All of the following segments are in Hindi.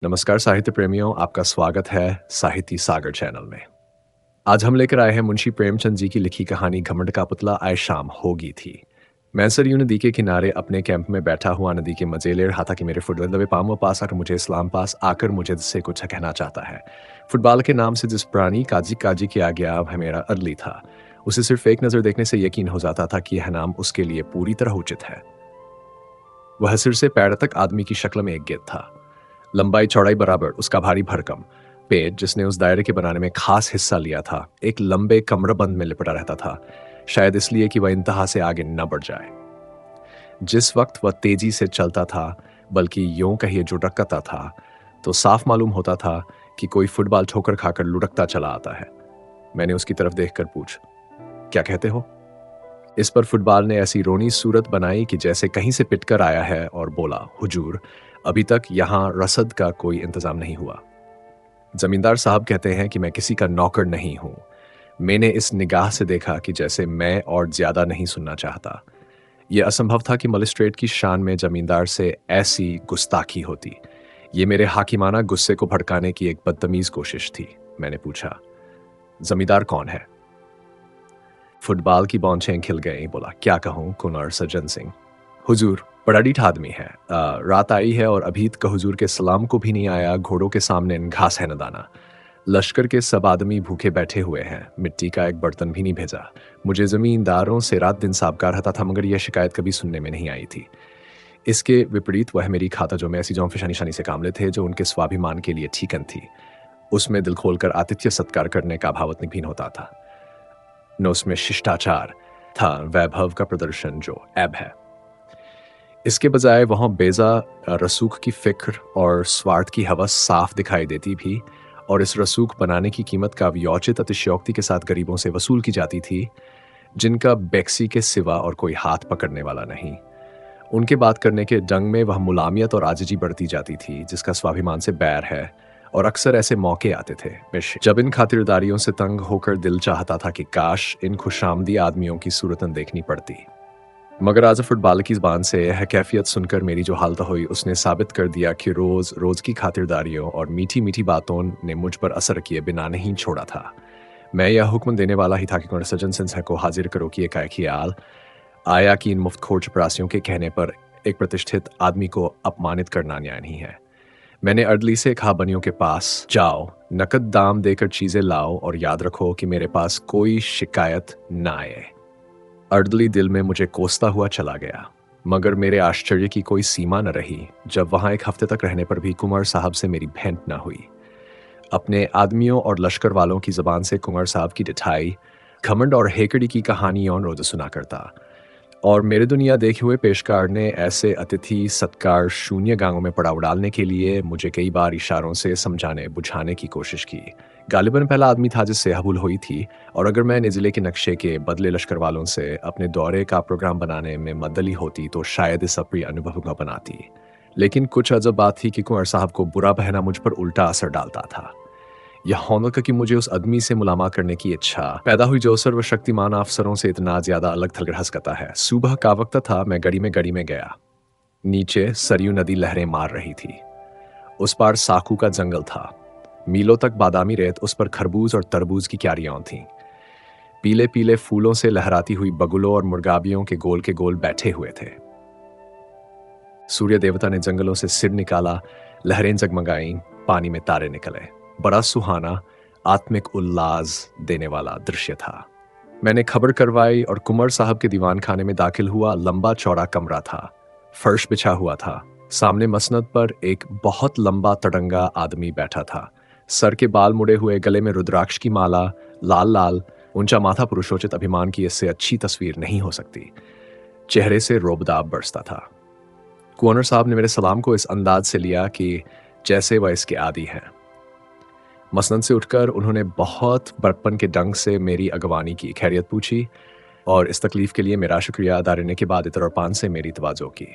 नमस्कार साहित्य प्रेमियों, आपका स्वागत है साहित्य सागर चैनल में। आज हम लेकर आए हैं मुंशी प्रेमचंद जी की लिखी कहानी घमंड का पुतला आए शाम होगी थी। मैं सरयू नदी के किनारे अपने कैंप में बैठा हुआ नदी के मजे ले रहा था कि मेरे फुटबॉल दबे पामो पास आकर मुझे इस्लाम पास आकर मुझे से कुछ कहना चाहता है। फुटबॉल के नाम से जिस प्राणी काजी काजी किया गया वह मेरा अदली था। उसे सिर्फ एक नज़र देखने से यकीन हो जाता था कि यह नाम उसके लिए पूरी तरह उचित है। वह सिर से पैर तक आदमी की शक्ल में एक गिद्ध था। लंबाई चौड़ाई बराबर उसका भारी भरकम पेट, जिसने उस दायरे के बनाने में खास हिस्सा लिया था, एक लंबे कमरबंद में लिपटा रहता था, शायद इसलिए कि वह इंतहा से आगे न बढ़ जाए। जिस वक्त वह तेजी से चलता था, बल्कि यूं कहिए लुढ़कता था, तो साफ मालूम होता था कि कोई फुटबॉल ठोकर खाकर लुढ़कता चला आता है। मैंने उसकी तरफ देखकर पूछ, क्या कहते हो? इस पर फुटबॉल ने ऐसी रोनी सूरत बनाई कि जैसे कहीं से पिटकर आया है और बोला, हुजूर, अभी तक यहाँ रसद का कोई इंतजाम नहीं हुआ। जमींदार साहब कहते हैं कि मैं किसी का नौकर नहीं हूं। मैंने इस निगाह से देखा कि जैसे मैं और ज्यादा नहीं सुनना चाहता। यह असंभव था कि मजिस्ट्रेट की शान में जमींदार से ऐसी गुस्ताखी होती। ये मेरे हाकिमाना गुस्से को भड़काने की एक बदतमीज कोशिश थी। मैंने पूछा, जमींदार कौन है? फुटबॉल की बौछें खिल गईं। बोला, क्या कहूं कुंवर सज्जन सिंह, हुजूर बड़ा डीठ आदमी है। रात आई है और अभी तक हुजूर के सलाम को भी नहीं आया। घोड़ों के सामने घास है न दाना। लश्कर के सब आदमी भूखे बैठे हुए हैं। मिट्टी का एक बर्तन भी नहीं भेजा। मुझे जमींदारों से रात दिन साबकार रहता था, मगर यह शिकायत कभी सुनने में नहीं आई थी। इसके विपरीत वह मेरी खाता जो में ऐसी जौं फिशानी शानी से कामले थे जो उनके स्वाभिमान के लिए ठीकन थी। उसमें दिल खोलकर आतिथ्य सत्कार करने का भावत निभीन होता था, न उसमें शिष्टाचार था, वैभव का प्रदर्शन जो ऐब है। इसके बजाय वहाँ बेजा रसूख की फिक्र और स्वार्थ की हवस साफ दिखाई देती भी, और इस रसूख बनाने की कीमत का व्योचित अतिशयोक्ति के साथ गरीबों से वसूल की जाती थी, जिनका बेक्सी के सिवा और कोई हाथ पकड़ने वाला नहीं। उनके बात करने के ढंग में वह मुलामियत और आजिजी बढ़ती जाती थी, जिसका स्वाभिमान से बैर है, और अक्सर ऐसे मौके आते थे जब इन खातिरदारियों से तंग होकर दिल चाहता था कि काश इन खुशामदी आदमियों की सूरतन देखनी पड़ती। मगर आज फुटबॉल की ज़बान से यह कैफियत सुनकर मेरी जो हालत हुई, उसने साबित कर दिया कि रोज़ रोज़ की खातिरदारियों और मीठी मीठी बातों ने मुझ पर असर किए बिना नहीं छोड़ा था। मैं यह हुक्म देने वाला ही था कि कुंवर सज्जन सिंह को हाजिर करो कि एकाएक ख्याल आया कि इन मुफ्तखोर चपरासियों के कहने पर एक प्रतिष्ठित आदमी को अपमानित करना न्याय नहीं है। मैंने अर्दली से कहा, बनियों के पास जाओ, नकद दाम देकर चीजें लाओ, और याद रखो कि मेरे पास कोई शिकायत ना आए। अर्दली दिल में मुझे कोसता हुआ चला गया, मगर मेरे आश्चर्य की कोई सीमा न रही जब वहां एक हफ्ते तक रहने पर भी कुंवर साहब से मेरी भेंट न हुई। अपने आदमियों और लश्कर वालों की जबान से कुंवर साहब की डिठाई, घमंड और हेकड़ी की कहानियों रोज सुना करता, और मेरे दुनिया देखे हुए पेशकार ने ऐसे अतिथि सत्कार शून्य गांवों में पड़ाव डालने के लिए मुझे कई बार इशारों से समझाने बुझाने की कोशिश की। गालिबन पहला आदमी था जिससे हबुल हुई थी, और अगर मैं निज़ले के नक्शे के बदले लश्कर वालों से अपने दौरे का प्रोग्राम बनाने में मदली होती तो शायद इस अप्रिय अनुभव को बनाती। लेकिन कुछ अजब बात थी कि कुंवर साहब को बुरा बहना मुझ पर उल्टा असर डालता था। यह होनक कि मुझे उस आदमी से मुलामा करने की इच्छा पैदा हुई जो सर्वशक्तिमान अफसरों से इतना ज्यादा अलग थलग हंसकता है। सुबह का वक्त था। मैं गड़ी में गया। नीचे सरयू नदी लहरें मार रही थी। उस पार साखू का जंगल था। मीलों तक बादामी रेत, उस पर खरबूज और तरबूज की क्यारियां थीं। पीले पीले फूलों से लहराती हुई बगुलों और मुर्गाबियों के गोल बैठे हुए थे। सूर्य देवता ने जंगलों से सिर निकाला, लहरें जगमगाईं, पानी में तारे निकले। बड़ा सुहाना, आत्मिक उल्लास देने वाला दृश्य था। मैंने खबर करवाई और कुंवर साहब के दीवान खाने में दाखिल हुआ। लंबा चौड़ा कमरा था, फर्श बिछा हुआ था। सामने मसनद पर एक बहुत लंबा तड़ंगा आदमी बैठा था। सर के बाल मुड़े हुए, गले में रुद्राक्ष की माला, लाल लाल ऊंचा माथा। पुरुषोचित अभिमान की इससे अच्छी तस्वीर नहीं हो सकती। चेहरे से रोबदाब बरसता था। कुंवर साहब ने मेरे सलाम को इस अंदाज से लिया कि जैसे वह इसके आदी हैं। मसनद से उठकर उन्होंने बहुत बड़पन के ढंग से मेरी अगवानी की, खैरियत पूछी, और इस तकलीफ के लिए मेरा शुक्रिया अदा करने के बाद इतर और पान से मेरी तवाज़ो की।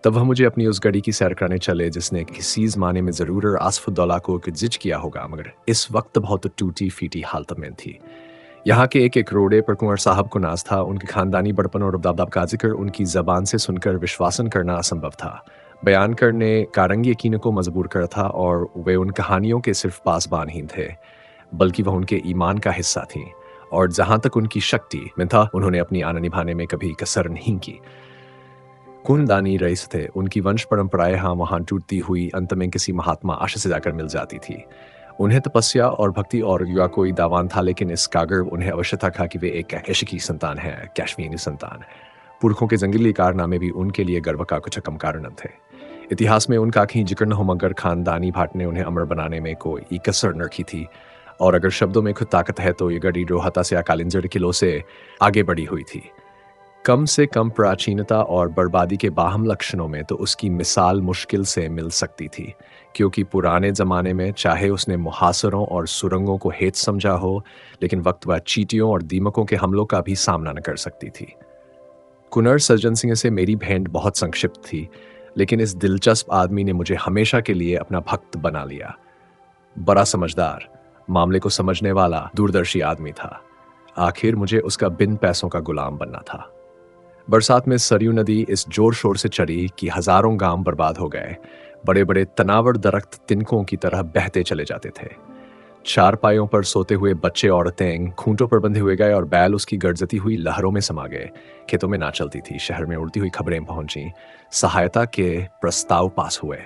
तब वह मुझे अपनी उस गड़ी की सैर कराने चले जिसने किसी ज़माने में ज़रूर आसफुद्दौला को जिज किया होगा, मगर इस वक्त बहुत टूटी फीटी हालत में थी। यहाँ के एक एक रोड़े पर कुंवर साहब को नाज था। उनके खानदानी बड़पन और रुबदाब का जिक्र उनकी ज़बान से सुनकर विश्वासन करना असंभव था, बयान करने कारंगी यकीन को मजबूर कर था और वे उन कहानियों के सिर्फ पासबान ही थे, बल्कि वह उनके ईमान का हिस्सा थीं। और जहां तक उनकी शक्ति में था, उन्होंने अपनी आना निभाने में कभी कसर नहीं की। खूनदानी रईस थे, उनकी वंश परंपराएं यहाँ वहां टूटती हुई अंत में किसी महात्मा आशा से जाकर मिल जाती थी। उन्हें तपस्या और भक्ति और या कोई दावान था, लेकिन इस कागर उन्हें अवश्य था कि वे एक ऐश की संतान है, कश्मीरी संतान। पुरखों के जंगली कारनामे भी उनके लिए गर्व का कुछ कम कारण न थे। इतिहास में उनका कहीं जिक्र न हो, मगर खानदानी भाट ने उन्हें अमर बनाने में कोई कसर न रखी थी। और अगर शब्दों में खुद ताकत है तो ये गढ़ी रोहता से या कालिंजर किलो से आगे बढ़ी हुई थी। कम से कम प्राचीनता और बर्बादी के बाहम लक्षणों में तो उसकी मिसाल मुश्किल से मिल सकती थी, क्योंकि पुराने ज़माने में चाहे उसने मुहासरों और सुरंगों को हेत समझा हो, लेकिन वक्त वह चींटियों और दीमकों के हमलों का भी सामना न कर सकती थी। कुंवर सज्जन सिंह से मेरी भेंट बहुत संक्षिप्त थी, लेकिन इस दिलचस्प आदमी ने मुझे हमेशा के लिए अपना भक्त बना लिया। बड़ा समझदार, मामले को समझने वाला, दूरदर्शी आदमी था। आखिर मुझे उसका बिन पैसों का गुलाम बनना था। बरसात में सरयू नदी इस जोर शोर से चढ़ी कि हजारों गांव बर्बाद हो गए। बड़े बड़े तनावर दरख्त तिनकों की तरह बहते चले जाते थे। चारपाइयों पर सोते हुए बच्चे औरतें खूंटों पर बंधे हुए गए और बैल उसकी गर्जती हुई लहरों में समा गए। खेतों में ना चलती थी, शहर में उड़ती हुई खबरें पहुंची, सहायता के प्रस्ताव पास हुए।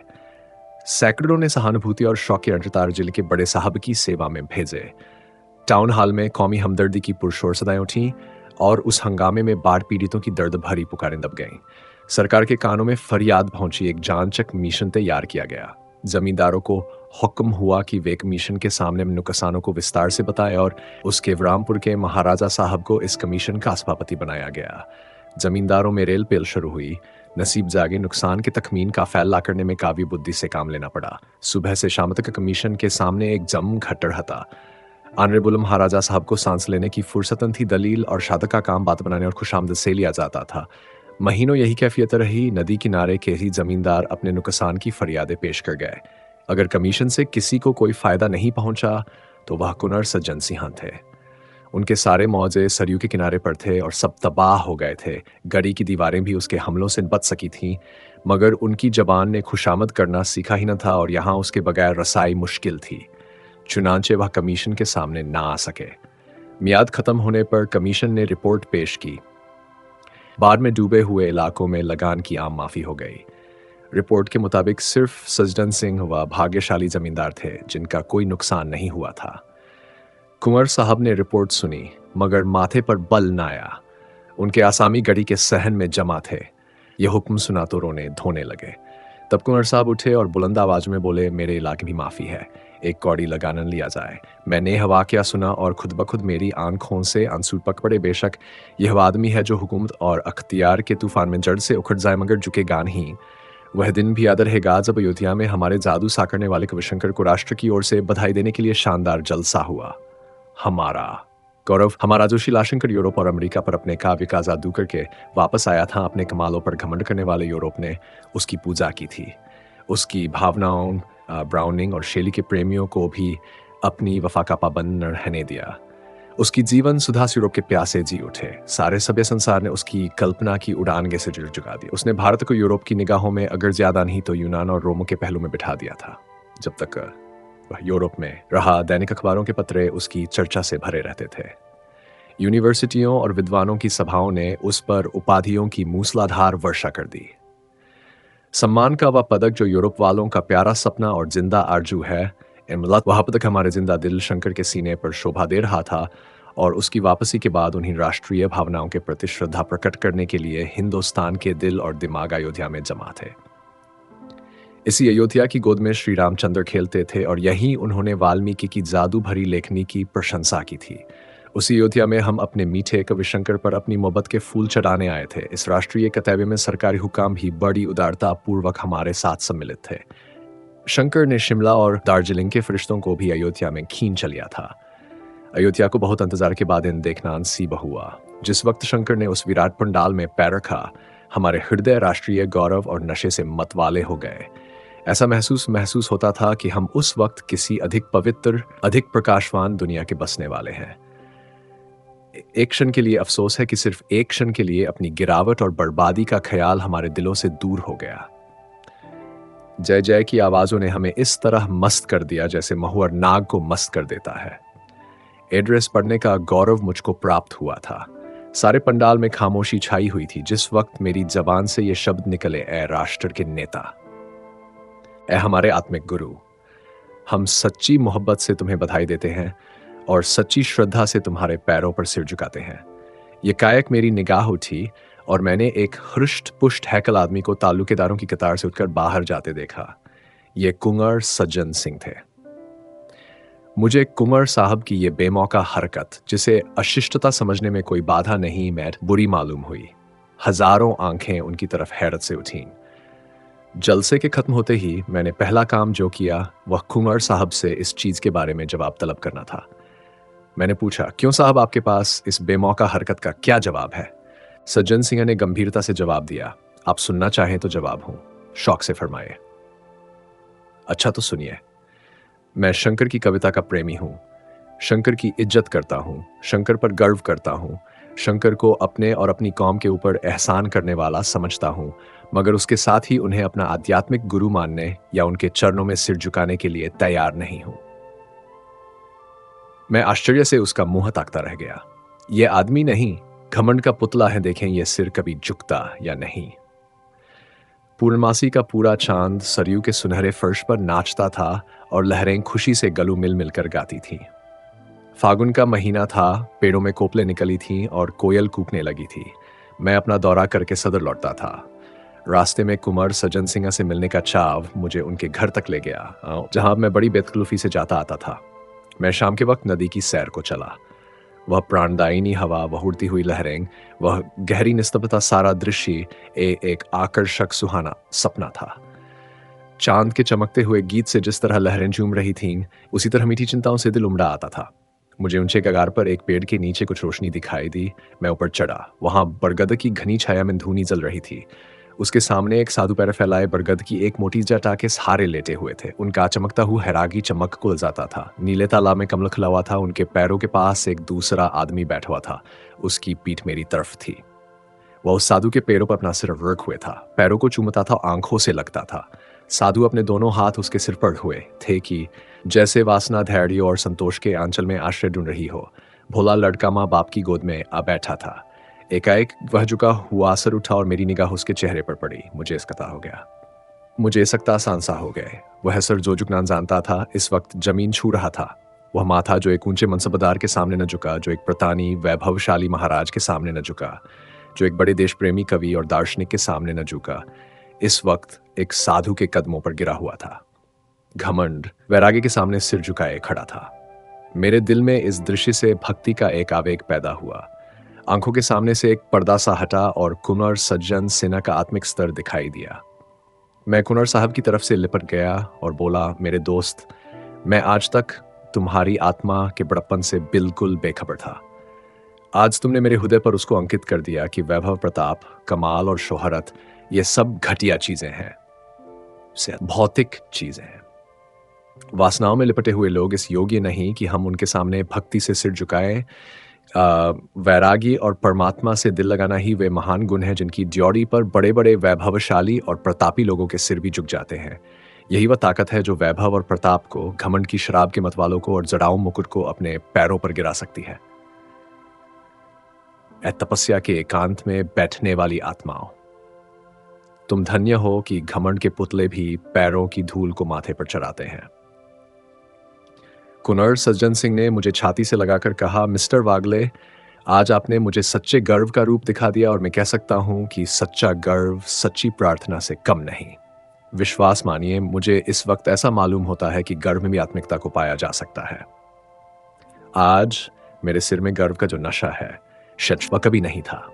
सैकड़ों ने सहानुभूति और शौक के अंतर्तार जिले के बड़े साहब की सेवा में भेजे। टाउन हॉल में कौमी हमदर्दी की पुरशोर सदाएं उठीं और उस हंगामे में बाढ़ पीड़ितों की दर्द भरी पुकारें दब गईं। सरकार के कानों में फरियाद पहुंची, एक जानचक मिशन तैयार किया गया। जमींदारों को हुक्म हुआ कि वे एक मिशन के सामने नुकसानों को विस्तार से बताएं और उसके रामपुर के महाराजा साहब को इस कमीशन का सभापति बनाया गया। जमींदारों में रेल पेल शुरू हुई। नसीब जागे, नुकसान के तखमीन का फैसला करने में कावी बुद्धि से काम लेना पड़ा। सुबह से शाम तक कमीशन के सामने एक जम खट्टर था। ऑनरेबल महाराजा साहब को सांस लेने की फुर्सतन थी। दलील और शादक का काम बात बनाने और खुशामद से लिया जाता था। महीनों यही कैफियत रही। नदी किनारे के ही जमींदार अपने नुकसान की फरियादें पेश कर गए। अगर कमीशन से किसी को कोई फायदा नहीं पहुंचा तो वह कुंवर सज्जन सिंह थे। उनके सारे मौजे सरयू के किनारे पर थे और सब तबाह हो गए थे। गढ़ी की दीवारें भी उसके हमलों से बच सकी थीं, मगर उनकी जबान ने खुशामद करना सीखा ही न था और यहाँ उसके बगैर रसाई मुश्किल थी। चुनांचे वह कमीशन के सामने ना आ सके। मियाद खत्म होने पर कमीशन ने रिपोर्ट पेश की। बाढ़ में डूबे हुए इलाकों में लगान की आम माफी हो गई। रिपोर्ट के मुताबिक सिर्फ सज्जन सिंह व भाग्यशाली जमींदार थे जिनका कोई नुकसान नहीं हुआ था। कुंवर साहब ने रिपोर्ट सुनी, मगर माथे पर बल न आया। उनके आसामी गढ़ी के सहन में जमा थे। ये हुक्म सुना तो रोने धोने लगे। तब कुंवर साहब उठे और बुलंद आवाज में बोले, मेरे इलाके भी माफी है, एक कौड़ी लगान लिया जाए। मैंने यह वाकया सुना और खुद ब खुद मेरी आंखों से आंसू पक पड़े। बेशक यह आदमी है जो हुकूमत और अख्तियार के तूफान में जड़ से उखड़ जाए, मगर झुकेगा नहीं। वह दिन भी याद रहेगा जब अयोध्या में हमारे जादू साकरने वाले कविशंकर को राष्ट्र की ओर से बधाई देने के लिए शानदार जलसा हुआ। हमारा गौरव, हमारा जो शिलाशंकर यूरोप और अमेरिका पर अपने काव्य का जादू करके वापस आया था, अपने कमालों पर घमंड करने वाले यूरोप ने उसकी पूजा की थी। उसकी भावनाओं, ब्राउनिंग और शेली के प्रेमियों को भी अपनी वफा का पाबंद न रहने दिया। उसकी जीवन सुधा से यूरोप के प्यासे जी उठे। सारे सभ्य संसार ने उसकी कल्पना की उड़ान से जुगा दी। उसने भारत को यूरोप की निगाहों में अगर ज्यादा नहीं तो यूनान और रोमों के पहलू में बिठा दिया था। जब तक वह यूरोप में रहा, दैनिक अखबारों के पत्रे उसकी चर्चा से भरे रहते थे। यूनिवर्सिटियों और विद्वानों की सभाओं ने उस पर उपाधियों की मूसलाधार वर्षा कर दी। सम्मान का वह पदक जो यूरोप वालों का प्यारा सपना और जिंदा आरजू है, वह पदक हमारे जिंदा दिल शंकर के सीने पर शोभा दे रहा था और उसकी वापसी के बाद उन्हीं राष्ट्रीय भावनाओं के प्रति श्रद्धा प्रकट करने के लिए हिंदुस्तान के दिल और दिमाग अयोध्या में जमा थे। इसी अयोध्या की गोद में श्री रामचंद्र खेलते थे और यहीं उन्होंने वाल्मीकि की जादू भरी लेखनी की प्रशंसा की थी। उसी अयोध्या में हम अपने मीठे कविशंकर पर अपनी मोहब्बत के फूल चढ़ाने आए थे। इस राष्ट्रीय कतव्य में सरकारी हुकाम भी बड़ी उदारता पूर्वक हमारे साथ सम्मिलित थे। शंकर ने शिमला और दार्जिलिंग के फरिश्तों को भी अयोध्या में खींच लिया था। अयोध्या को बहुत इंतजार के बाद इन देखना नसीब हुआ। जिस वक्त शंकर ने उस विराट पंडाल में पैर रखा, हमारे हृदय राष्ट्रीय गौरव और नशे से मतवाले हो गए। ऐसा महसूस होता था कि हम उस वक्त किसी अधिक पवित्र, अधिक प्रकाशवान दुनिया के बसने वाले हैं। एक क्षण के लिए अफसोस है कि सिर्फ एक क्षण के लिए अपनी गिरावट और बर्बादी का ख्याल हमारे दिलों से दूर हो गया। जय जय की आवाज़ों ने हमें इस तरह मस्त कर दिया जैसे महुअर नाग को मस्त कर देता है। एड्रेस पढ़ने का गौरव मुझको प्राप्त हुआ था। सारे पंडाल में खामोशी छाई हुई थी जिस वक्त मेरी जबान से ये शब्द निकले, ए राष्ट्र के नेता, ए हमारे आत्मिक गुरु, हम सच्ची मोहब्बत से तुम्हें बधाई देते हैं और सच्ची श्रद्धा से तुम्हारे पैरों पर सिर झुकाते हैं। ये कायक मेरी निगाह उठी और मैंने एक हृष्ट पुष्ट हैकल आदमी को ताल्लुकेदारों की कतार से उठकर बाहर जाते देखा। ये कुंवर सज्जन सिंह थे। मुझे कुंवर साहब की ये बेमौका हरकत, जिसे अशिष्टता समझने में कोई बाधा नहीं मैट बुरी मालूम हुई। हजारों आंखें उनकी तरफ हैरत से उठीं। जलसे के खत्म होते ही मैंने पहला काम जो किया वह कुंवर साहब से इस चीज के बारे में जवाब तलब करना था। मैंने पूछा, क्यों साहब, आपके पास इस बेमौका हरकत का क्या जवाब है? सज्जन सिंह ने गंभीरता से जवाब दिया, आप सुनना चाहें तो जवाब हूं। शौक से फरमाए। अच्छा तो सुनिए। मैं शंकर की कविता का प्रेमी हूं, शंकर की इज्जत करता हूं, शंकर पर गर्व करता हूं, शंकर को अपने और अपनी कौम के ऊपर एहसान करने वाला समझता हूं, मगर उसके साथ ही उन्हें अपना आध्यात्मिक गुरु मानने या उनके चरणों में सिर झुकाने के लिए तैयार नहीं हूं। मैं आश्चर्य से उसका मुंह ताकता रह गया। यह आदमी नहीं, घमंड का पुतला है, देखें यह सिर कभी झुकता या नहीं। पूर्णमासी का पूरा चांद सरयू के सुनहरे फर्श पर नाचता था और लहरें खुशी से गलू मिल मिलकर गाती थीं। फागुन का महीना था, पेड़ों में कोपले निकली थीं और कोयल कूकने लगी थी। मैं अपना दौरा करके सदर लौटता था। रास्ते में कुंवर सज्जन सिंह से मिलने का चाव मुझे उनके घर तक ले गया, जहां मैं बड़ी बेतकल्लुफी से जाता आता था। मैं शाम के वक्त नदी की सैर को चला। वह प्राणदायिनी हवा, वह उड़ती हुई लहरें, वह गहरी निस्तब्धता, सारा दृश्य एक आकर्षक सुहाना सपना था। चांद के चमकते हुए गीत से जिस तरह लहरें झूम रही थीं, उसी तरह मीठी चिंताओं से दिल उमड़ा आता था। मुझे ऊंचे कगार पर एक पेड़ के नीचे कुछ रोशनी दिखाई दी। मैं ऊपर चढ़ा। वहां बरगद की घनी छाया में धूनी जल रही थी। उसके सामने एक साधु पैर फैलाए बरगद की एक मोटी जटा के सहारे लेटे हुए थे। उनका चमकता हुआ हैरागी चमक को जाता था। नीले तालाब में कमल खिला हुआ था। उनके पैरों के पास एक दूसरा आदमी बैठा हुआ था। उसकी पीठ मेरी तरफ थी। वह उस साधु के पैरों पर अपना सिर रख हुए था, पैरों को चूमता था, आंखों से लगता था। साधु अपने दोनों हाथ उसके सिर पर हुए थे कि जैसे वासना, धैर्य और संतोष के आंचल में आश्रय ढूंढ रही हो। भोला लड़का माँ बाप की गोद में आ बैठा था। एकाएक वह झुका हुआ सर उठा और मेरी निगाह उसके चेहरे पर पड़ी। मुझे इसकता हो गया। मुझे सकता सांसा हो गए। वह सर जो झुकना जानता था इस वक्त जमीन छू रहा था। वह माथा जो एक ऊंचे मनसबदार के सामने न झुका, जो एक प्रतानी वैभवशाली महाराज के सामने न झुका, जो एक बड़े देश प्रेमी कवि और दार्शनिक के सामने न झुका, इस वक्त एक साधु के कदमों पर गिरा हुआ था। घमंड वैराग्य के सामने सिर झुकाए खड़ा था। मेरे दिल में इस दृश्य से भक्ति का एक आवेग पैदा हुआ। आंखों के सामने से एक पर्दा सा हटा और कुंवर सज्जन सिन्हा का आत्मिक स्तर दिखाई दिया। मैं कुंवर साहब की तरफ से लिपट गया और बोला, मेरे दोस्त, मैं आज तक तुम्हारी आत्मा के बड़प्पन से बिल्कुल बेखबर था। आज तुमने मेरे हृदय पर उसको अंकित कर दिया कि वैभव, प्रताप, कमाल और शोहरत ये सब घटिया चीजें हैं, भौतिक चीजें हैं। वासनाओं में लिपटे हुए लोग इस योग्य नहीं कि हम उनके सामने भक्ति से सिर झुकाएं। वैरागी और परमात्मा से दिल लगाना ही वे महान गुण हैं जिनकी ड्योढ़ी पर बड़े बड़े वैभवशाली और प्रतापी लोगों के सिर भी झुक जाते हैं। यही वह ताकत है जो वैभव और प्रताप को, घमंड की शराब के मतवालों को और जड़ाऊ मुकुट को अपने पैरों पर गिरा सकती है। तपस्या के एकांत में बैठने वाली आत्माओं, तुम धन्य हो कि घमंड के पुतले भी पैरों की धूल को माथे पर चढ़ाते हैं। कुंवर सज्जन सिंह ने मुझे छाती से लगाकर कहा, मिस्टर वागले, आज आपने मुझे सच्चे गर्व का रूप दिखा दिया और मैं कह सकता हूं कि सच्चा गर्व सच्ची प्रार्थना से कम नहीं। विश्वास मानिए, मुझे इस वक्त ऐसा मालूम होता है कि गर्व में भी आत्मिकता को पाया जा सकता है। आज मेरे सिर में गर्व का जो नशा है शायद वह कभी नहीं था।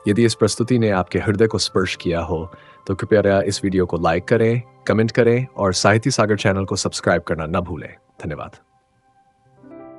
यदि इस प्रस्तुति ने आपके हृदय को स्पर्श किया हो तो कृपया इस वीडियो को लाइक करें, कमेंट करें और साहित्य सागर चैनल को सब्सक्राइब करना न भूलें। धन्यवाद।